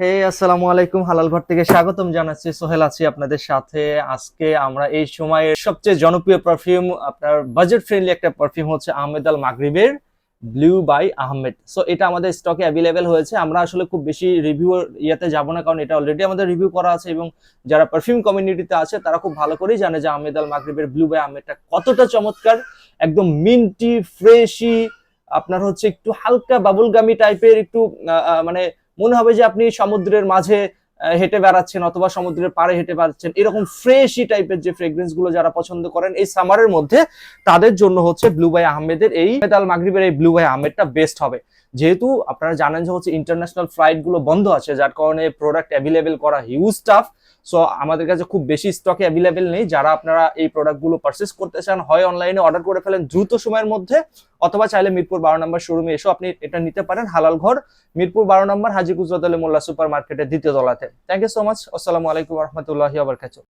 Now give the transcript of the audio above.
আসসালামু আলাইকুম, হালাল ঘর থেকে স্বাগতম জানাচ্ছি। সোহেল আছি আপনাদের সাথে। আজকে আমরা এই সময়ের সবচেয়ে জনপ্রিয় পারফিউম, আপনার বাজেট ফ্রেন্ডলি একটা পারফিউম হচ্ছে আহমেদ আল মাগরিবের ব্লু বাই আহমেদ। সো এটা আমাদের স্টকে অ্যাভেলেবেল হয়েছে। আমরা আসলে খুব বেশি রিভিউ ইয়াতে যাব না, কারণ এটা অলরেডি আমাদের রিভিউ করা আছে এবং যারা পারফিউম কমিউনিটিতে আছে তারা খুব ভালো করেই জানে যে আহমেদ আল মাগরিবের ব্লু বাই আহমেদটা কতটা চমৎকার। একদম মিন্টি ফ্রেশি, আপনার হচ্ছে একটু হালকা বাবুলগামি টাইপের, একটু মানে মনে হবে যে আপনি সমুদ্রের মাঝে হেঁটে বেড়াচ্ছেন অথবা সমুদ্রের পাড়ে হেঁটে বেড়াচ্ছেন। এরকম ফ্রেশি টাইপের যে ফ্রেগ্রেন্স গুলো যারা পছন্দ করেন এই সামারের মধ্যে, তাদের জন্য হচ্ছে ব্লু বাই আহমেদের এই আল মাগরিবের এই ব্লু বাই আহমেদটা বেস্ট হবে। যেহেতু আপনারা জানেন যে হচ্ছে ইন্টারন্যাশনাল ফ্লাইট গুলো বন্ধ আছে, যার কারণে প্রোডাক্ট অ্যাভেলেবেল করা হিউজ টাফ। সো আমাদের কাছে খুব বেশি স্টকে অ্যাভেলেবেল নেই। যারা আপনারা এই প্রোডাক্ট গুলো পারচেস করতে চান, হয় অনলাইনে অর্ডার করে ফেলেন দ্রুত সময়ের মধ্যে, অথবা চাইলে মিরপুর 12 নম্বর শোরুমে এসেও আপনি এটা নিতে পারেন। হালাল ঘর, মিরপুর 12 নম্বর, হাজী কুজরত আলী মোল্লা সুপার মার্কেটের দ্বিতীয় তলাতে। Thank you so much. আসসালামু আলাইকুম রহমতুল্লাহি ওয়া বারাকাতুহু।